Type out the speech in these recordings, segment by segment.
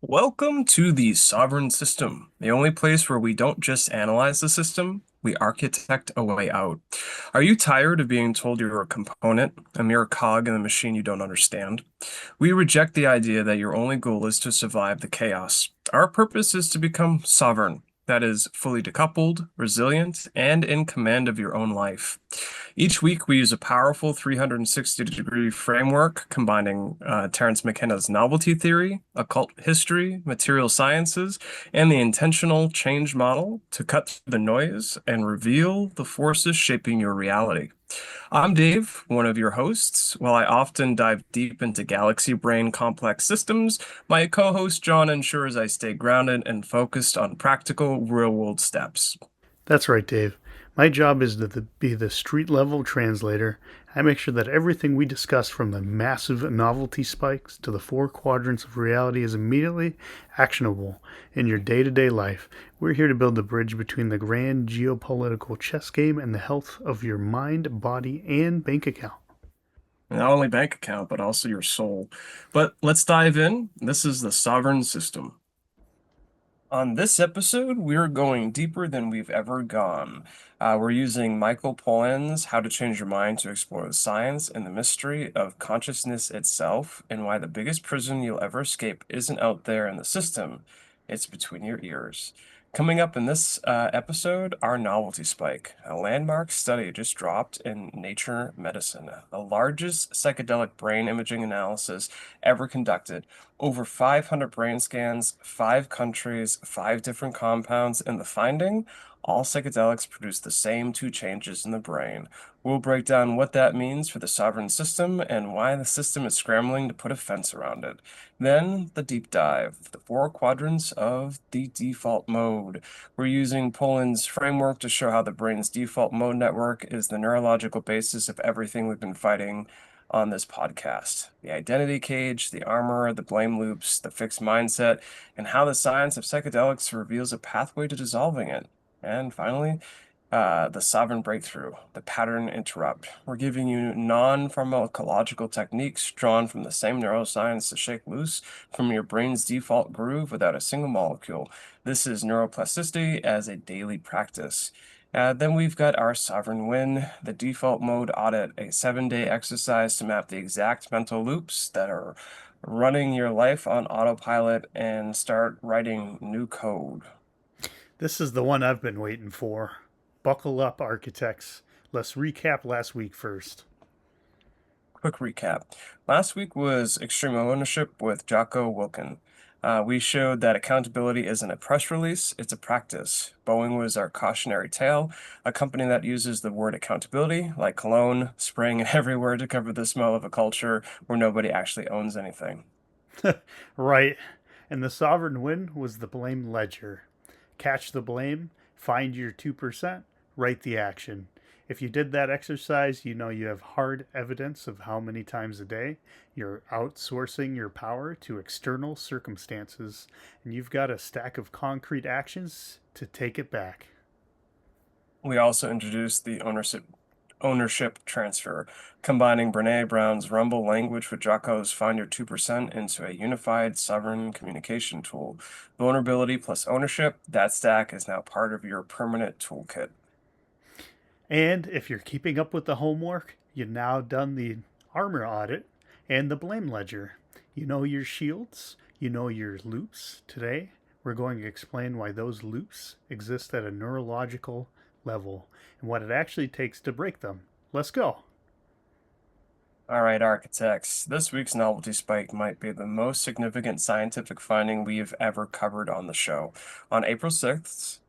Welcome to the sovereign system, the only place where we don't just analyze the system, we architect a way out. Are you tired of being told you're a component, a mere cog in a machine you don't understand? We reject the idea that your only goal is to survive the chaos. Our purpose is to become sovereign, that is, fully decoupled, resilient, and in command of your own life. Each week, we use a powerful 360-degree framework combining Terence McKenna's novelty theory, occult history, material sciences, and the intentional change model to cut through the noise and reveal the forces shaping your reality. I'm Dave, one of your hosts. While I often dive deep into galaxy brain complex systems, my co-host John ensures I stay grounded and focused on practical, real-world steps. That's right, Dave. My job is to be the street level translator. I make sure that everything we discuss, from the massive novelty spikes to the four quadrants of reality, is immediately actionable in your day to day life. We're here to build the bridge between the grand geopolitical chess game and the health of your mind, body, and bank account. Not only bank account, but also your soul. But let's dive in. This is the sovereign system. On this episode, we're going deeper than we've ever gone. We're using Michael Pollan's How to Change Your Mind to explore the science and the mystery of consciousness itself, and why the biggest prison you'll ever escape isn't out there in the system, it's between your ears. Coming up in this episode, our novelty spike, a landmark study just dropped in Nature Medicine, the largest psychedelic brain imaging analysis ever conducted. Over 500 brain scans, 5 countries, 5 different compounds, and the finding, all psychedelics produce the same 2 changes in the brain. We'll break down what that means for the sovereign system and why the system is scrambling to put a fence around it. Then, the deep dive, the 4 quadrants of the default mode. We're using Poland's framework to show how the brain's default mode network is the neurological basis of everything we've been fighting on this podcast: the identity cage, the armor, the blame loops, the fixed mindset, and how the science of psychedelics reveals a pathway to dissolving it. And finally, the sovereign breakthrough, the pattern interrupt. We're giving you non-pharmacological techniques drawn from the same neuroscience to shake loose from your brain's default groove without a single molecule. This is neuroplasticity as a daily practice. Then we've got our sovereign win, the default mode audit, a 7-day exercise to map the exact mental loops that are running your life on autopilot and start writing new code. This is the one I've been waiting for. Buckle up, architects. Let's recap last week first. Quick recap. Last week was Extreme Ownership with Jocko Wilkin. We showed that accountability isn't a press release, it's a practice. Boeing was our cautionary tale, a company that uses the word accountability, like cologne, spraying it everywhere to cover the smell of a culture where nobody actually owns anything. Right. And the sovereign win was the blame ledger. Catch the blame, find your 2%, write the action. If you did that exercise, you know you have hard evidence of how many times a day you're outsourcing your power to external circumstances, and you've got a stack of concrete actions to take it back. We also introduced the ownership transfer, combining Brene Brown's Rumble language with Jocko's Find Your 2% into a unified sovereign communication tool. Vulnerability plus ownership, that stack is now part of your permanent toolkit. And if you're keeping up with the homework, you've now done the armor audit and the blame ledger. You know your shields, you know your loops. Today, we're going to explain why those loops exist at a neurological level and what it actually takes to break them. Let's go. All right, architects, this week's novelty spike might be the most significant scientific finding we've ever covered on the show. On April 6th,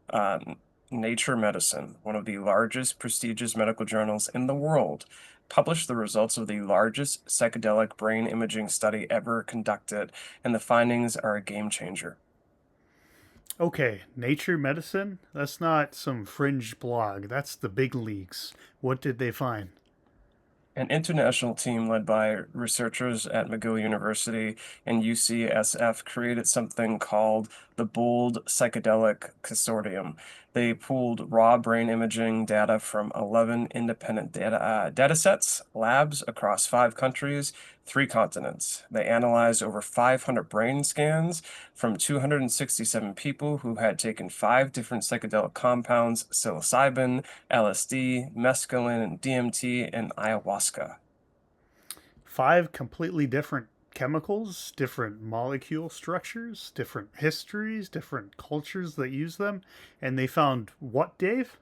Nature Medicine, one of the largest prestigious medical journals in the world, published the results of the largest psychedelic brain imaging study ever conducted, and the findings are a game changer. Okay, Nature Medicine? That's not some fringe blog. That's the big leagues. What did they find? An international team led by researchers at McGill University and UCSF created something called the Bold Psychedelic Consortium. They pooled raw brain imaging data from 11 independent data sets, labs across 5 countries, 3 continents. They analyzed over 500 brain scans from 267 people who had taken 5 different psychedelic compounds: psilocybin, LSD, mescaline, DMT, and ayahuasca. 5 completely different chemicals, different molecule structures, different histories, different cultures that use them. And they found what, Dave?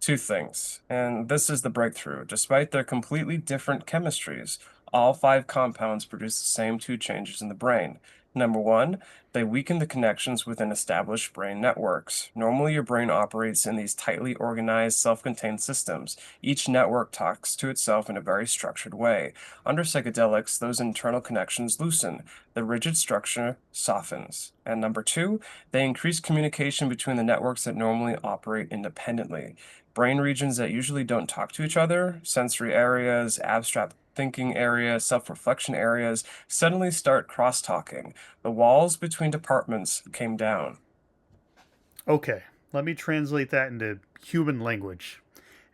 2 things, and this is the breakthrough. Despite their completely different chemistries, all 5 compounds produce the same 2 changes in the brain. Number one, they weaken the connections within established brain networks. Normally, your brain operates in these tightly organized, self-contained systems. Each network talks to itself in a very structured way. Under psychedelics, those internal connections loosen. The rigid structure softens. And number two, they increase communication between the networks that normally operate independently. Brain regions that usually don't talk to each other, sensory areas, abstract thinking areas, self-reflection areas, suddenly start cross-talking. The walls between departments came down. Okay, let me translate that into human language.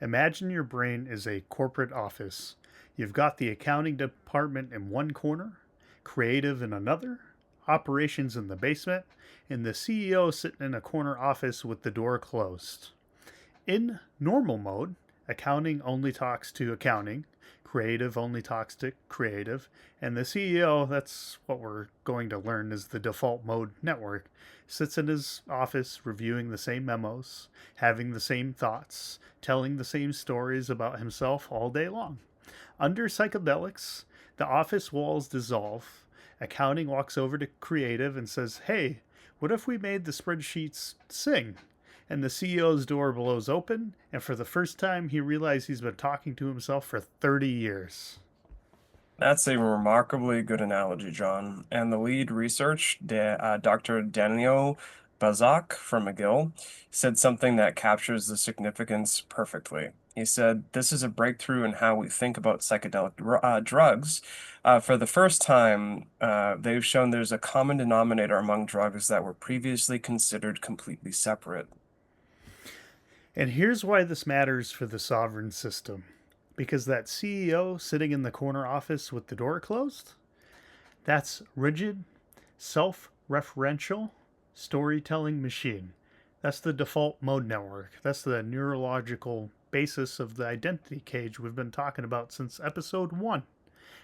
Imagine your brain is a corporate office. You've got the accounting department in one corner, creative in another, operations in the basement, and the CEO sitting in a corner office with the door closed. In normal mode, accounting only talks to accounting, creative only talks to creative, and the CEO, that's what we're going to learn is the default mode network, sits in his office reviewing the same memos, having the same thoughts, telling the same stories about himself all day long. Under psychedelics, the office walls dissolve. Accounting walks over to creative and says, "Hey, what if we made the spreadsheets sing?" And the CEO's door blows open, and for the first time, he realizes he's been talking to himself for 30 years. That's a remarkably good analogy, John. And the lead research, Dr. Daniel Bazak from McGill, said something that captures the significance perfectly. He said, "This is a breakthrough in how we think about psychedelic drugs. For the first time, they've shown there's a common denominator among drugs that were previously considered completely separate." And here's why this matters for the sovereign system. Because that CEO sitting in the corner office with the door closed, that's rigid, self referential storytelling machine. That's the default mode network. That's the neurological basis of the identity cage we've been talking about since episode 1.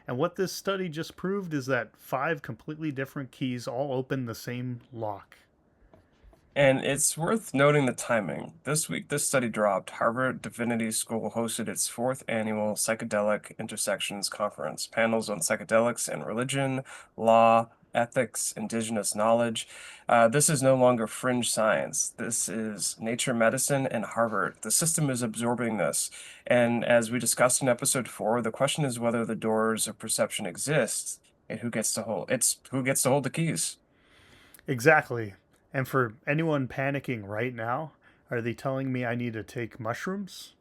And what this study just proved is that 5 completely different keys all open the same lock. And it's worth noting the timing. This week, this study dropped. Harvard Divinity School hosted its 4th annual Psychedelic Intersections Conference. Panels on psychedelics and religion, law, ethics, indigenous knowledge. This is no longer fringe science. This is nature medicine and Harvard. The system is absorbing this. And as we discussed in episode 4, the question is whether the doors of perception exist and who gets to hold the keys. Exactly. And for anyone panicking right now, are they telling me I need to take mushrooms?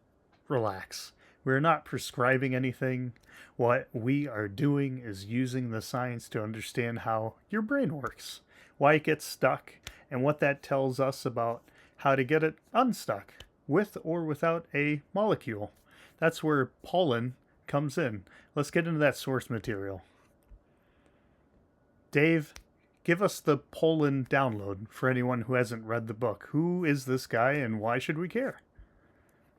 Relax. We're not prescribing anything. What we are doing is using the science to understand how your brain works, why it gets stuck, and what that tells us about how to get it unstuck, with or without a molecule. That's where Pollan comes in. Let's get into that source material. Dave, give us the Pollan download for anyone who hasn't read the book. Who is this guy and why should we care?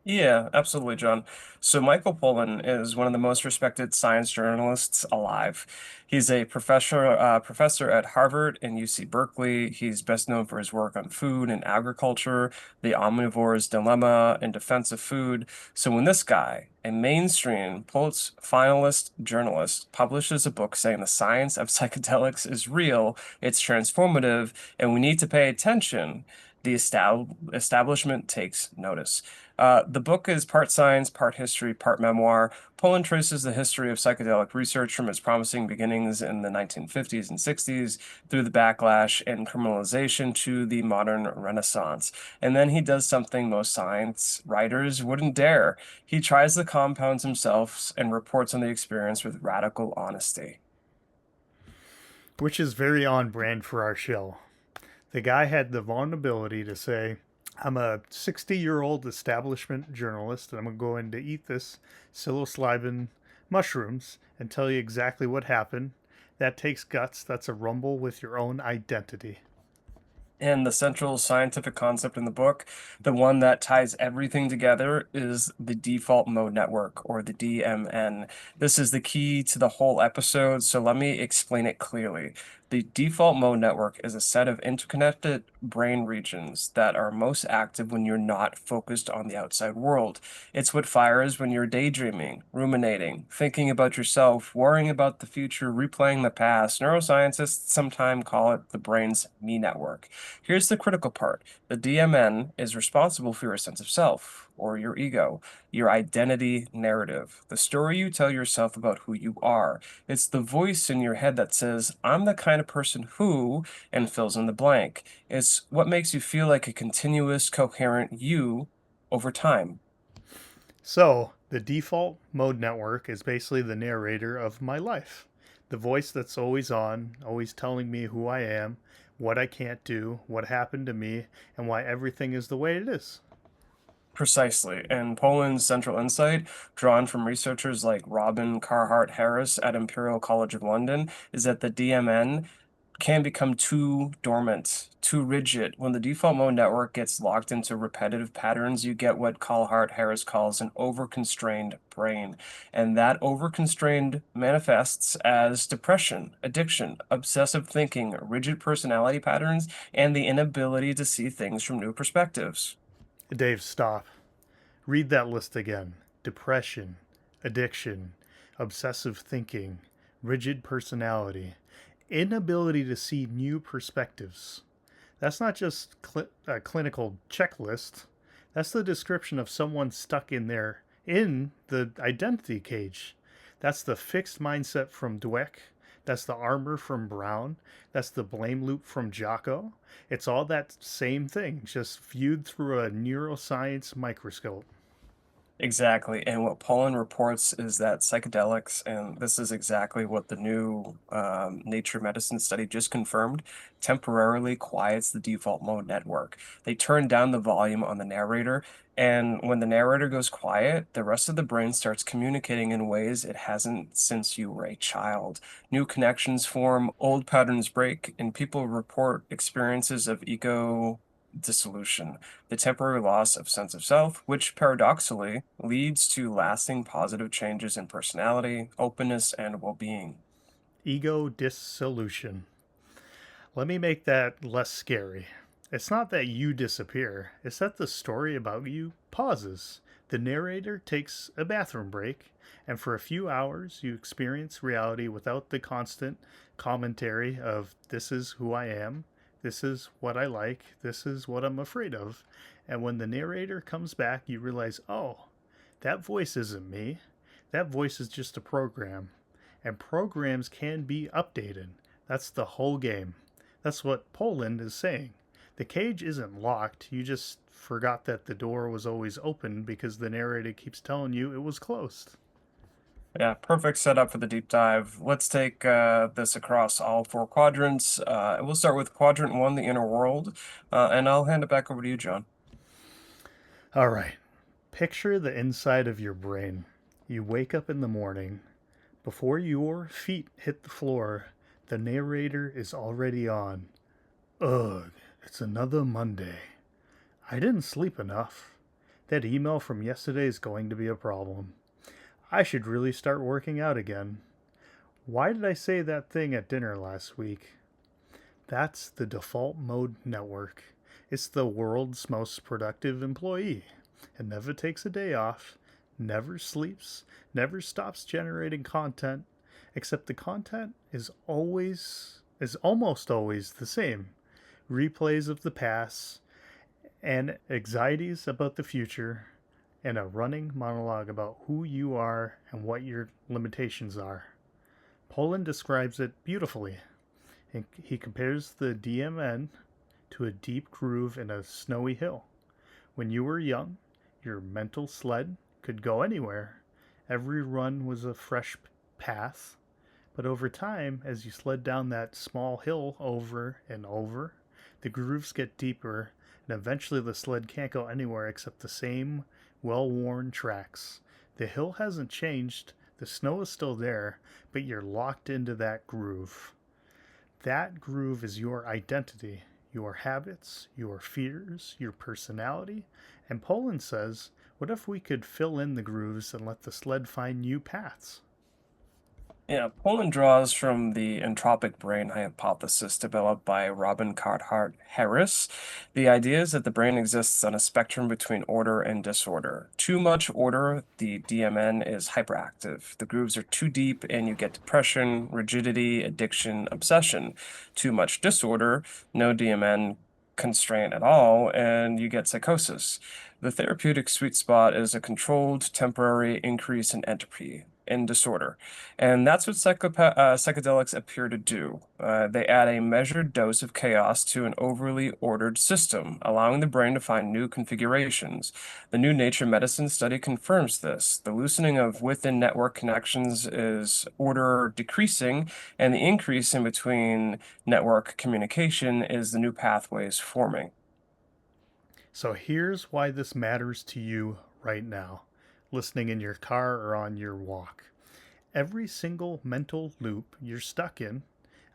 Yeah, absolutely, John. So Michael Pollan is one of the most respected science journalists alive. He's a professor at Harvard and UC Berkeley. He's best known for his work on food and agriculture, the omnivore's dilemma, and defense of food. So when this guy, a mainstream Pulitzer finalist journalist, publishes a book saying the science of psychedelics is real, it's transformative, and we need to pay attention, the establishment takes notice. The book is part science, part history, part memoir. Poland traces the history of psychedelic research from its promising beginnings in the 1950s and 60s through the backlash and criminalization to the modern Renaissance. And then he does something most science writers wouldn't dare. He tries the compounds himself and reports on the experience with radical honesty. Which is very on brand for our show. The guy had the vulnerability to say, I'm a 60-year-old establishment journalist, and I'm going to eat this psilocybin mushrooms and tell you exactly what happened. That takes guts. That's a rumble with your own identity. And the central scientific concept in the book, the one that ties everything together, is the default mode network, or the DMN. This is the key to the whole episode, so let me explain it clearly. The default mode network is a set of interconnected brain regions that are most active when you're not focused on the outside world. It's what fires when you're daydreaming, ruminating, thinking about yourself, worrying about the future, replaying the past. Neuroscientists sometimes call it the brain's me network. Here's the critical part. The DMN is responsible for your sense of self, or your ego, your identity narrative, the story you tell yourself about who you are. It's the voice in your head that says, I'm the kind of person who, and fills in the blank. It's what makes you feel like a continuous, coherent you over time. So, the default mode network is basically the narrator of my life. The voice that's always on, always telling me who I am, what I can't do, what happened to me, and why everything is the way it is. Precisely. And Poland's central insight, drawn from researchers like Robin Carhart Harris at Imperial College of London, is that the DMN can become too dormant, too rigid. When the default mode network gets locked into repetitive patterns, you get what Carhart Harris calls an overconstrained brain. And that overconstrained manifests as depression, addiction, obsessive thinking, rigid personality patterns, and the inability to see things from new perspectives. Dave, stop. Read that list again: depression, addiction, obsessive thinking, rigid personality, inability to see new perspectives. That's not just a clinical checklist. That's the description of someone stuck in the identity cage. That's the fixed mindset from Dweck. That's the armor from Brown. That's the blame loop from Jocko. It's all that same thing, just viewed through a neuroscience microscope. Exactly. And what Pollan reports is that psychedelics, and this is exactly what the new Nature Medicine study just confirmed, temporarily quiets the default mode network. They turn down the volume on the narrator, and when the narrator goes quiet, the rest of the brain starts communicating in ways it hasn't since you were a child. New connections form, old patterns break, and people report experiences of ego dissolution, the temporary loss of sense of self, which paradoxically leads to lasting positive changes in personality, openness, and well-being. Ego dissolution. Let me make that less scary. It's not that you disappear, it's that the story about you pauses. The narrator takes a bathroom break, and for a few hours you experience reality without the constant commentary of this is who I am, this is what I like, this is what I'm afraid of. And when the narrator comes back, you realize, oh, that voice isn't me. That voice is just a program. And programs can be updated. That's the whole game. That's what Poland is saying. The cage isn't locked. You just forgot that the door was always open because the narrator keeps telling you it was closed. Yeah, perfect setup for the deep dive. Let's take this across all four quadrants. We'll start with quadrant one, the inner world, and I'll hand it back over to you, John. All right. Picture the inside of your brain. You wake up in the morning. Before your feet hit the floor, the narrator is already on. Ugh, it's another Monday. I didn't sleep enough. That email from yesterday is going to be a problem. I should really start working out again. Why did I say that thing at dinner last week? That's the default mode network. It's the world's most productive employee. It never takes a day off, never sleeps, never stops generating content, except the content is almost always the same. Replays of the past and anxieties about the future and a running monologue about who you are and what your limitations are. Poland describes it beautifully. And he compares the DMN to a deep groove in a snowy hill. When you were young, your mental sled could go anywhere. Every run was a fresh path. But over time, as you sled down that small hill over and over, the grooves get deeper and eventually the sled can't go anywhere except the same well worn tracks. The hill hasn't changed, the snow is still there, but you're locked into that groove. That groove is your identity, your habits, your fears, your personality. And Poland says, what if we could fill in the grooves and let the sled find new paths? Yeah, Poland draws from the entropic brain hypothesis developed by Robin Carhart Harris. The idea is that the brain exists on a spectrum between order and disorder. Too much order, the DMN, is hyperactive. The grooves are too deep, and you get depression, rigidity, addiction, obsession. Too much disorder, no DMN constraint at all, and you get psychosis. The therapeutic sweet spot is a controlled temporary increase in entropy in disorder. And that's what psychedelics appear to do. They add a measured dose of chaos to an overly ordered system, allowing the brain to find new configurations. The new Nature Medicine study confirms this. The loosening of within network connections is order decreasing, and the increase in between network communication is the new pathways forming. So here's why this matters to you right now, listening in your car or on your walk. Every single mental loop you're stuck in,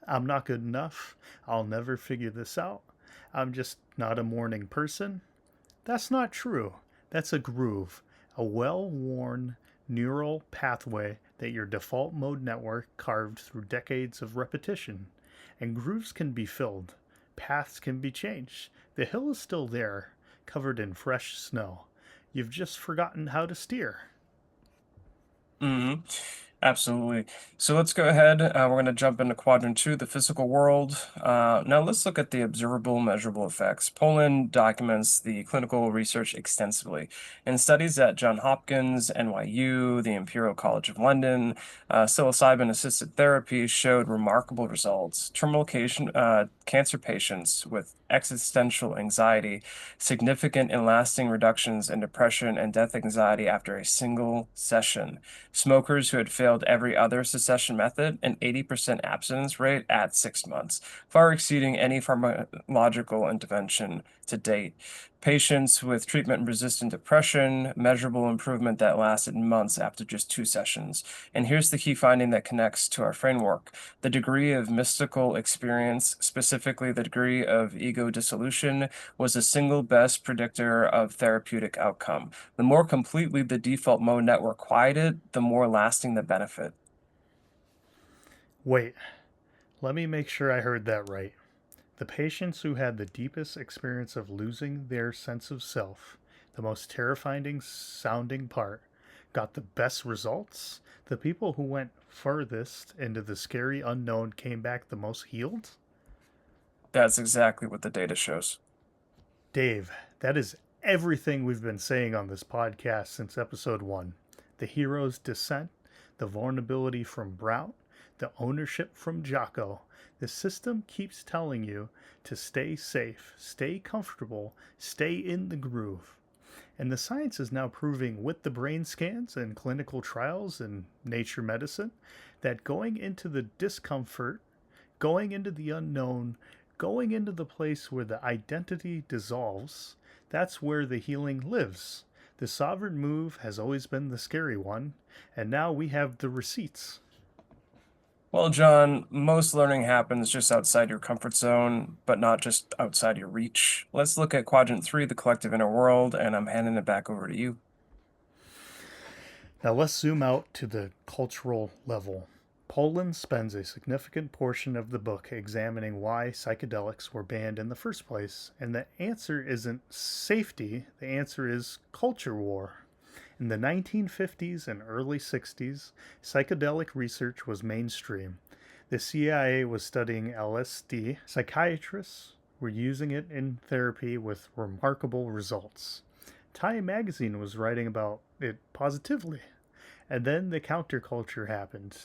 I'm not good enough, I'll never figure this out, I'm just not a morning person, that's not true. That's a groove, a well worn neural pathway that your default mode network carved through decades of repetition. And grooves can be filled, paths can be changed. The hill is still there, covered in fresh snow. You've just forgotten how to steer. Hmm. Absolutely. So let's go ahead. We're going to jump into quadrant two, the physical world. Now let's look at the observable, measurable effects. Poland documents the clinical research extensively. In studies at Johns Hopkins, NYU, the Imperial College of London, psilocybin-assisted therapy showed remarkable results. Cancer patients with existential anxiety, significant and lasting reductions in depression and death anxiety after a single session. Smokers who had failed every other cessation method, an 80% abstinence rate at 6 months, far exceeding any pharmacological intervention to date. Patients with treatment-resistant depression, measurable improvement that lasted months after just 2 sessions. And here's the key finding that connects to our framework. The degree of mystical experience, specifically the degree of ego dissolution, was the single best predictor of therapeutic outcome. The more completely the default mode network quieted, the more lasting the benefit. Wait, let me make sure I heard that right. The patients who had the deepest experience of losing their sense of self, the most terrifying sounding part, got the best results. The people who went furthest into the scary unknown came back the most healed. That's exactly what the data shows. Dave, that is everything we've been saying on this podcast since episode 1. The hero's descent, the vulnerability from Brown, the ownership from Jocko. The system keeps telling you to stay safe, stay comfortable, stay in the groove. And the science is now proving with the brain scans and clinical trials in Nature Medicine that going into the discomfort, going into the unknown, going into the place where the identity dissolves, that's where the healing lives. The sovereign move has always been the scary one, and now we have the receipts. Well, John, most learning happens just outside your comfort zone, but not just outside your reach. Let's look at quadrant three, the collective inner world, and I'm handing it back over to you. Now let's zoom out to the cultural level. Poland spends a significant portion of the book examining why psychedelics were banned in the first place, and the answer isn't safety, the answer is culture war. In the 1950s and early 60s, psychedelic research was mainstream. The CIA was studying LSD. Psychiatrists were using it in therapy with remarkable results. Time magazine was writing about it positively. And then the counterculture happened.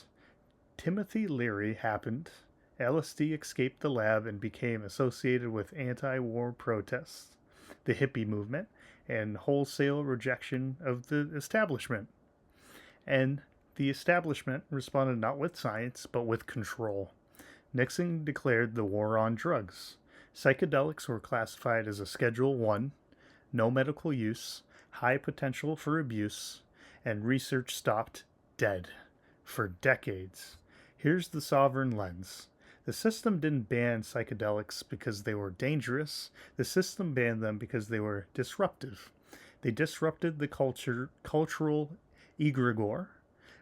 Timothy Leary happened. LSD escaped the lab and became associated with anti war protests, the hippie movement, and wholesale rejection of the establishment. And the establishment responded not with science, but with control. Nixon declared the war on drugs. Psychedelics were classified as a Schedule 1, no medical use, high potential for abuse, and research stopped dead for decades. Here's the sovereign lens. The system didn't ban psychedelics because they were dangerous. The system banned them because they were disruptive. They disrupted the cultural egregore.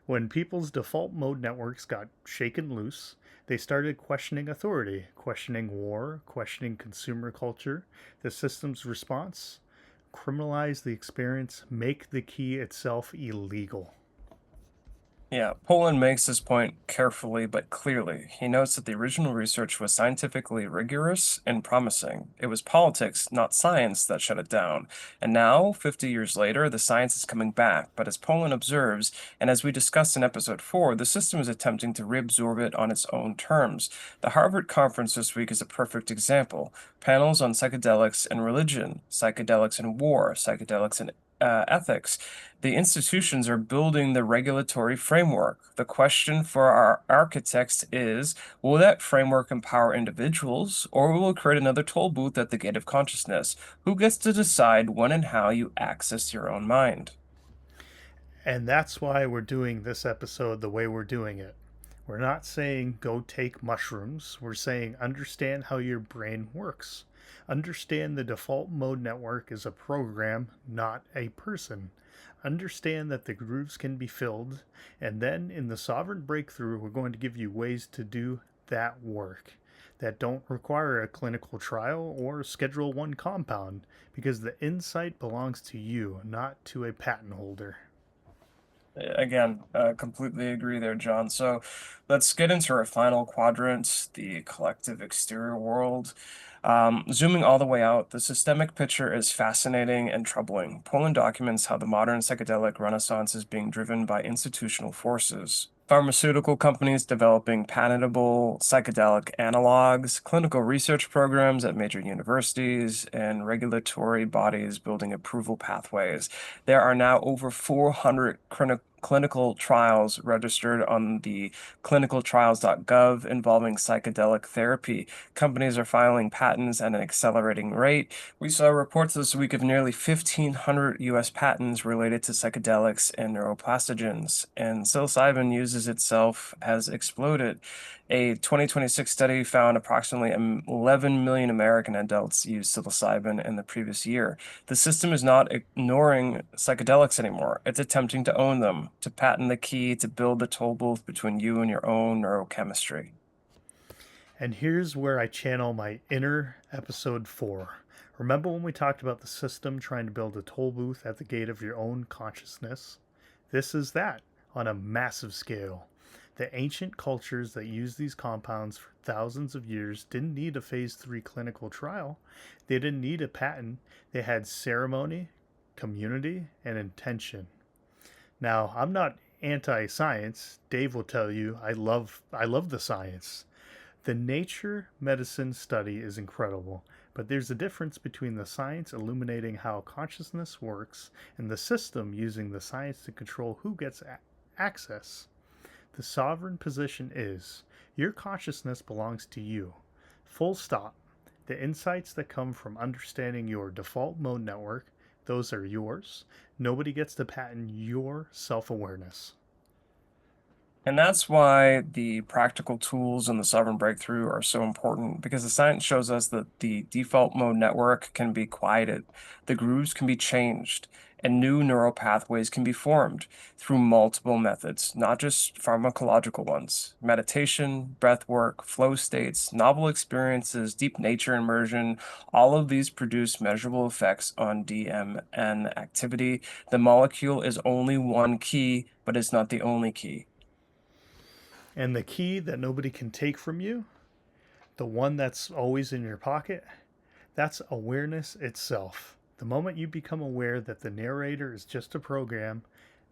When people's default mode networks got shaken loose, they started questioning authority, questioning war, questioning consumer culture. The system's response: criminalize the experience, make the key itself illegal. Yeah, Pollan makes this point carefully but clearly. He notes that the original research was scientifically rigorous and promising. It was politics, not science, that shut it down. And now, 50 years later, the science is coming back. But as Pollan observes, and as we discussed in episode 4, the system is attempting to reabsorb it on its own terms. The Harvard conference this week is a perfect example. Panels on psychedelics and religion, psychedelics and war, psychedelics and ethics. The institutions are building the regulatory framework. The question for our architects is, will that framework empower individuals, or will it create another toll booth at the gate of consciousness? Who gets to decide when and how you access your own mind? And that's why we're doing this episode the way we're doing it. We're not saying go take mushrooms. We're saying understand how your brain works. Understand the default mode network is a program, not a person. Understand that the grooves can be filled. And then in the Sovereign Breakthrough, we're going to give you ways to do that work that don't require a clinical trial or a Schedule 1 compound, because the insight belongs to you, not to a patent holder. Again, completely agree there, John. So let's get into our final quadrant, the collective exterior world. Zooming all the way out, the systemic picture is fascinating and troubling. Poland documents how the modern psychedelic renaissance is being driven by institutional forces. Pharmaceutical companies developing patentable psychedelic analogs, clinical research programs at major universities, and regulatory bodies building approval pathways. There are now over 400 clinical trials registered on the clinicaltrials.gov involving psychedelic therapy. Companies are filing patents at an accelerating rate. We saw reports this week of nearly 1,500 US patents related to psychedelics and neuroplastogens, and psilocybin uses itself has exploded. A 2026 study found approximately 11 million American adults used psilocybin in the previous year. The system is not ignoring psychedelics anymore. It's attempting to own them, to patent the key to build the toll booth between you and your own neurochemistry. And here's where I channel my inner episode 4. Remember when we talked about the system trying to build a toll booth at the gate of your own consciousness? This is that on a massive scale. The ancient cultures that used these compounds for thousands of years didn't need a phase 3 clinical trial. They didn't need a patent. They had ceremony, community, and intention. Now, I'm not anti-science. Dave will tell you I love the science. The nature medicine study is incredible, but there's a difference between the science illuminating how consciousness works and the system using the science to control who gets access. The sovereign position is your consciousness belongs to you. Full stop. The insights that come from understanding your default mode network, those are yours. Nobody gets to patent your self-awareness. And that's why the practical tools in the Sovereign Breakthrough are so important, because the science shows us that the default mode network can be quieted, the grooves can be changed, and new neural pathways can be formed through multiple methods, not just pharmacological ones. Meditation, breath work, flow states, novel experiences, deep nature immersion, all of these produce measurable effects on DMN activity. The molecule is only one key, but it's not the only key. And the key that nobody can take from you, the one that's always in your pocket, that's awareness itself. The moment you become aware that the narrator is just a program,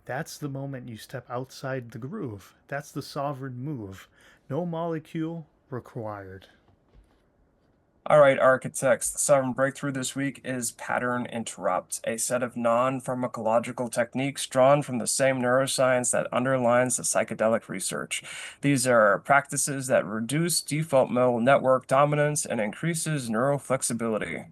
that's the moment you step outside the groove. That's the sovereign move. No molecule required. All right, architects, the sovereign breakthrough this week is pattern interrupt, a set of non-pharmacological techniques drawn from the same neuroscience that underlines the psychedelic research. These are practices that reduce default mode network dominance and increases neural flexibility.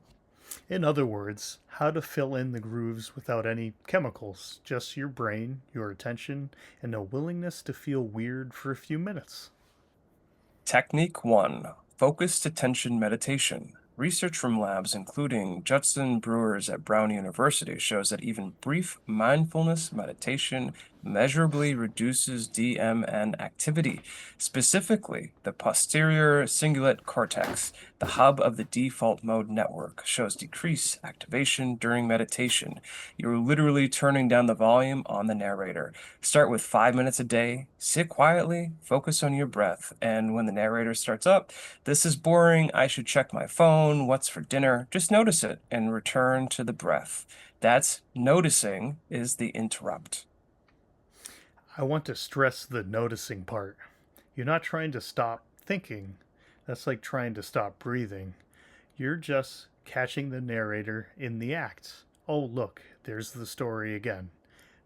In other words, how to fill in the grooves without any chemicals, just your brain, your attention, and a willingness to feel weird for a few minutes. Technique 1, Focused Attention Meditation. Research from labs, including Judson Brewer's at Brown University, shows that even brief mindfulness meditation measurably reduces DMN activity, specifically the posterior cingulate cortex, the hub of the default mode network, shows decreased activation during meditation. You're literally turning down the volume on the narrator. Start with 5 minutes a day, sit quietly, focus on your breath, and when the narrator starts up, this is boring, I should check my phone, what's for dinner, just notice it and return to the breath. That's noticing is the interrupt. I want to stress the noticing part. You're not trying to stop thinking. That's like trying to stop breathing. You're just catching the narrator in the act. Oh, look, there's the story again.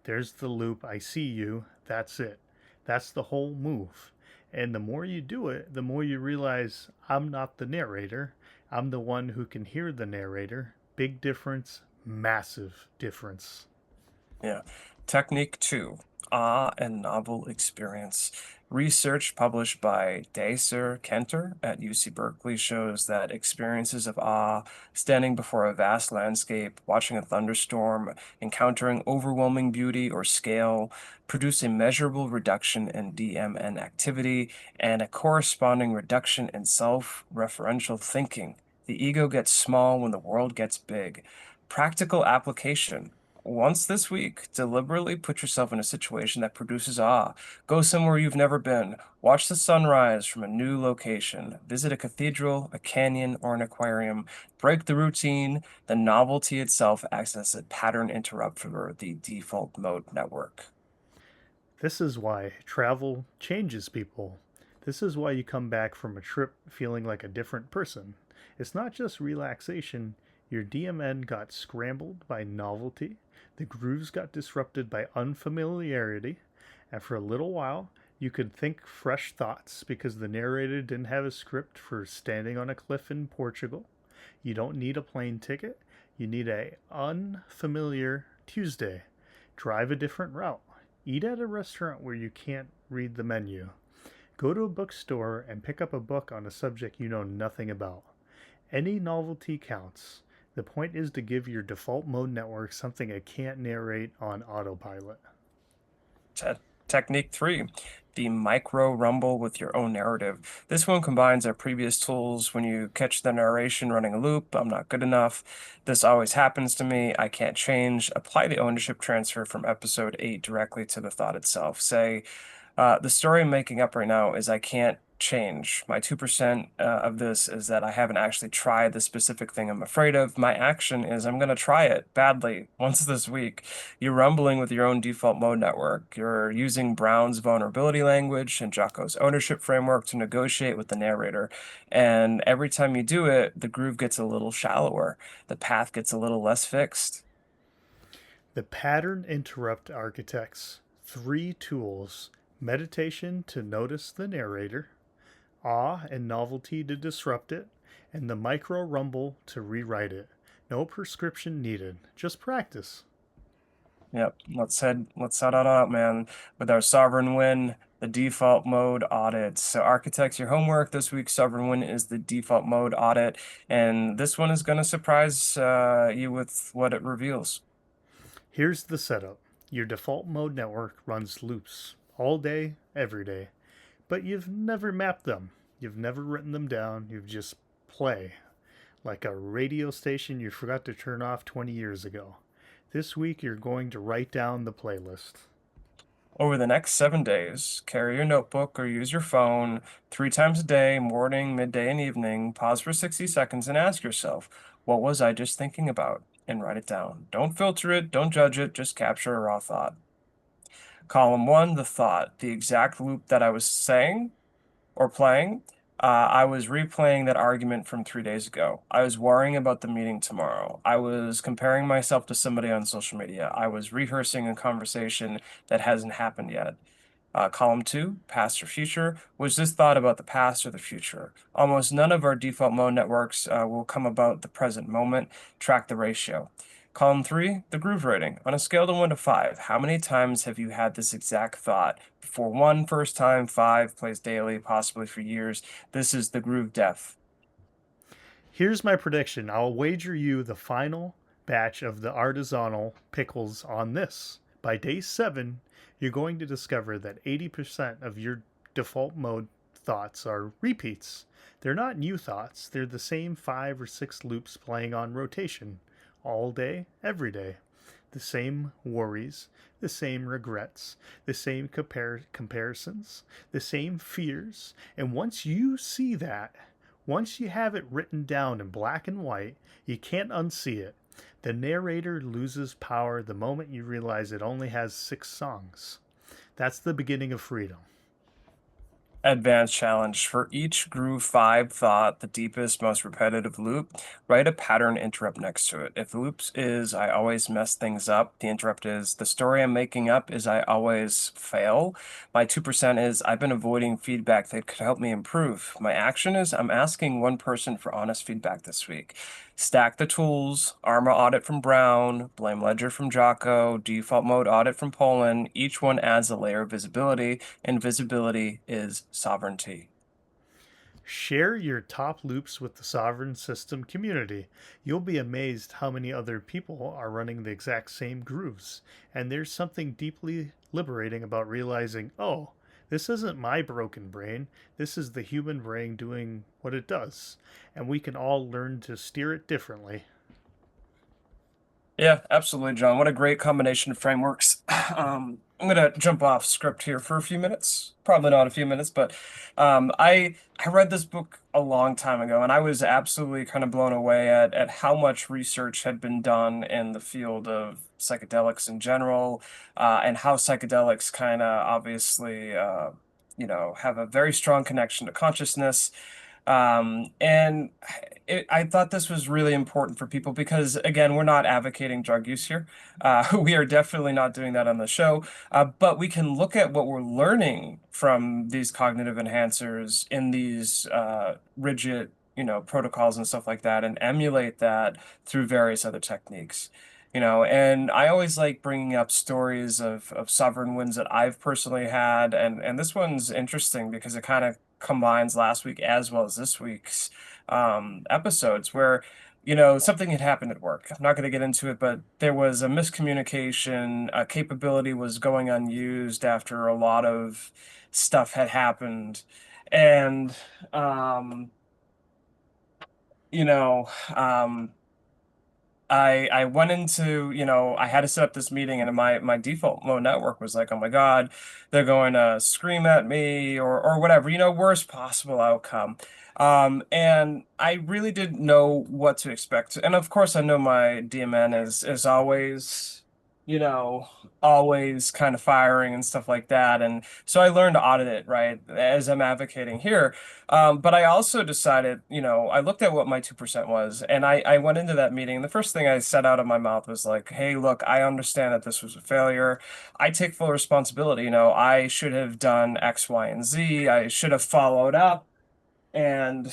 There's the loop. I see you. That's it. That's the whole move. And the more you do it, the more you realize I'm not the narrator. I'm the one who can hear the narrator. Big difference, massive difference. Yeah. Technique 2, Awe and Novel Experience. Research published by Dacer Kenter at UC Berkeley shows that experiences of awe, standing before a vast landscape, watching a thunderstorm, encountering overwhelming beauty or scale, produce a measurable reduction in DMN activity and a corresponding reduction in self-referential thinking. The ego gets small when the world gets big. Practical application. Once this week, deliberately put yourself in a situation that produces awe. Go somewhere you've never been. Watch the sunrise from a new location. Visit a cathedral, a canyon, or an aquarium. Break the routine. The novelty itself acts as a pattern interrupt for the default mode network. This is why travel changes people. This is why you come back from a trip feeling like a different person. It's not just relaxation. Your DMN got scrambled by novelty, the grooves got disrupted by unfamiliarity, and for a little while, you could think fresh thoughts because the narrator didn't have a script for standing on a cliff in Portugal. You don't need a plane ticket. You need a unfamiliar Tuesday. Drive a different route. Eat at a restaurant where you can't read the menu. Go to a bookstore and pick up a book on a subject you know nothing about. Any novelty counts. The point is to give your default mode network something it can't narrate on autopilot. Te Technique 3, the micro rumble with your own narrative. This one combines our previous tools. When you catch the narration running a loop, I'm not good enough. This always happens to me. I can't change. Apply the ownership transfer from episode 8 directly to the thought itself. Say, the story I'm making up right now is I can't change. My 2% of this is that I haven't actually tried the specific thing I'm afraid of. My action is I'm going to try it badly once this week. You're rumbling with your own default mode network. You're using Brown's vulnerability language and Jocko's ownership framework to negotiate with the narrator. And every time you do it, the groove gets a little shallower. The path gets a little less fixed. The pattern interrupt architects. Three tools: meditation to notice the narrator, awe and novelty to disrupt it, and the micro rumble to rewrite it. No prescription needed, just practice. Yep, let's head on out, man, with our sovereign win, the default mode audit. So architects, your homework this week, sovereign win is the default mode audit, and this one is going to surprise you with what it reveals. Here's the setup. Your default mode network runs loops all day, every day, but you've never mapped them. You've never written them down. You've just play like a radio station you forgot to turn off 20 years ago. This week you're going to write down the playlist. Over the next 7 days, carry your notebook or use your phone 3 times a day, morning, midday, and evening. Pause for 60 seconds and ask yourself, what was I just thinking about? And write it down. Don't filter it, don't judge it, just capture a raw thought. Column 1, the thought, the exact loop that I was saying or playing. I was replaying that argument from 3 days ago. I was worrying about the meeting tomorrow. I was comparing myself to somebody on social media. I was rehearsing a conversation that hasn't happened yet. Column two, past or future, was this thought about the past or the future? Almost none of our default mode networks will come about the present moment. Track the ratio. Column three, the groove rating. On a scale of 1 to 5, how many times have you had this exact thought? For one, first time, 5, plays daily, possibly for years. This is the groove depth. Here's my prediction. I'll wager you the final batch of the artisanal pickles on this. By day 7, you're going to discover that 80% of your default mode thoughts are repeats. They're not new thoughts, they're the same 5 or 6 loops playing on rotation all day, every day. The same worries, the same regrets, the same comparisons, the same fears. And once you see that, once you have it written down in black and white, you can't unsee it. The narrator loses power the moment you realize it only has 6 songs. That's the beginning of freedom. Advanced challenge. For each groove 5 thought, the deepest, most repetitive loop, write a pattern interrupt next to it. If the loop is I always mess things up, the interrupt is the story I'm making up is I always fail. My 2% is I've been avoiding feedback that could help me improve. My action is I'm asking one person for honest feedback this week. Stack the tools, Arma audit from Brown, Blame Ledger from Jocko, default mode audit from Poland. Each one adds a layer of visibility. Invisibility is sovereignty. Share your top loops with the Sovereign System community. You'll be amazed how many other people are running the exact same grooves. And there's something deeply liberating about realizing, oh, this isn't my broken brain. This is the human brain doing what it does. And we can all learn to steer it differently. Yeah, absolutely, John. What a great combination of frameworks. I'm gonna jump off script here for a few minutes. Probably not a few minutes, but I read this book a long time ago, and I was absolutely kind of blown away at how much research had been done in the field of psychedelics in general, and how psychedelics kind of obviously have a very strong connection to consciousness. And I thought this was really important for people because, again, we're not advocating drug use here. We are definitely not doing that on the show. But we can look at what we're learning from these cognitive enhancers in these rigid, protocols and stuff like that, and emulate that through various other techniques. And I always like bringing up stories of sovereign wins that I've personally had, and this one's interesting because it kind of combines last week as well as this week's episodes where something had happened at work. I'm not going to get into it, but there was a miscommunication. A capability was going unused after a lot of stuff had happened, and um, you know um, I went into, I had to set up this meeting and my default mode network was like, oh my God, they're going to scream at me or whatever, worst possible outcome. And I really didn't know what to expect. And of course I know my DMN is always, you know, always kind of firing and stuff like that. And so I learned to audit it, right, as I'm advocating here. But I also decided, I looked at what my 2% was, and I went into that meeting. And the first thing I said out of my mouth was like, hey, look, I understand that this was a failure. I take full responsibility. I should have done X, Y, and Z. I should have followed up. And,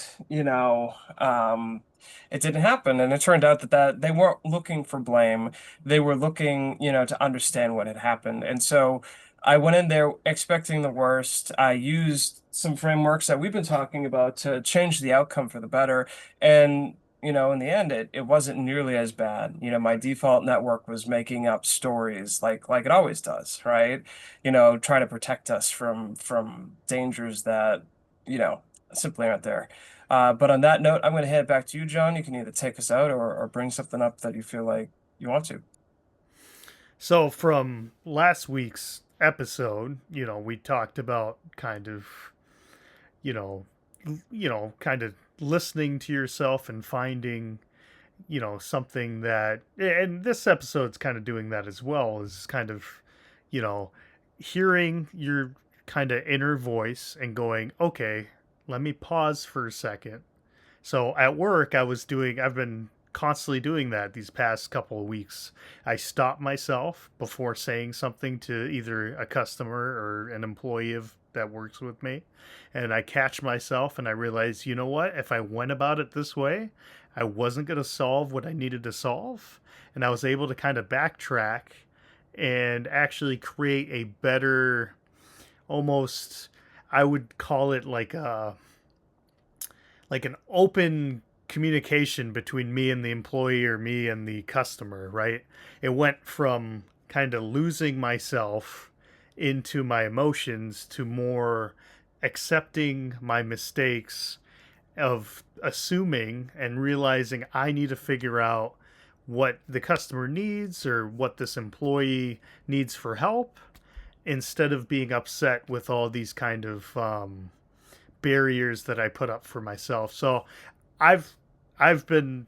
it didn't happen. And it turned out that they weren't looking for blame. They were looking, to understand what had happened. And so I went in there expecting the worst. I used some frameworks that we've been talking about to change the outcome for the better. And, in the end, it wasn't nearly as bad. My default network was making up stories like it always does, right? Trying to protect us from dangers that, you know, simply aren't there. But on that note, I'm going to head back to you, John. You can either take us out or bring something up that you feel like you want to. So, from last week's episode, we talked about kind of, you know, kind of listening to yourself and finding something that, and this episode's kind of doing that as well, is kind of you know hearing your kind of inner voice and going, okay, Let me pause for a second. So at work, I've been constantly doing that these past couple of weeks. I stop myself before saying something to either a customer or an employee that works with me. And I catch myself and I realize, you know what? If I went about it this way, I wasn't going to solve what I needed to solve. And I was able to kind of backtrack and actually create a better, almost, I would call it like an open communication between me and the employee or me and the customer, right? It went from kind of losing myself into my emotions to more accepting my mistakes, of assuming and realizing I need to figure out what the customer needs or what this employee needs for help, instead of being upset with all these kind of barriers that I put up for myself. So I've I've been,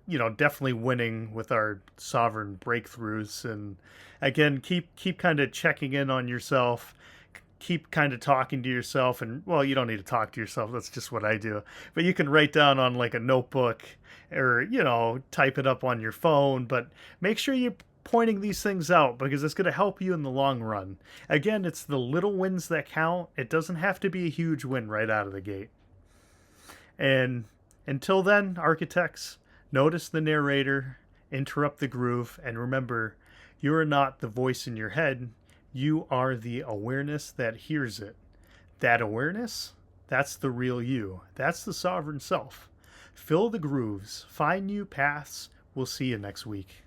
definitely winning with our sovereign breakthroughs. And again, keep kind of checking in on yourself, keep kind of talking to yourself. And well, you don't need to talk to yourself, that's just what I do, but you can write down on like a notebook, or type it up on your phone. But make sure you're pointing these things out, because it's going to help you in the long run. Again, it's the little wins that count. It doesn't have to be a huge win right out of the gate. And until then, architects, notice the narrator, interrupt the groove, and remember, you are not the voice in your head. You are the awareness that hears it. That awareness, that's the real you. That's the sovereign self. Fill the grooves, find new paths. We'll see you next week.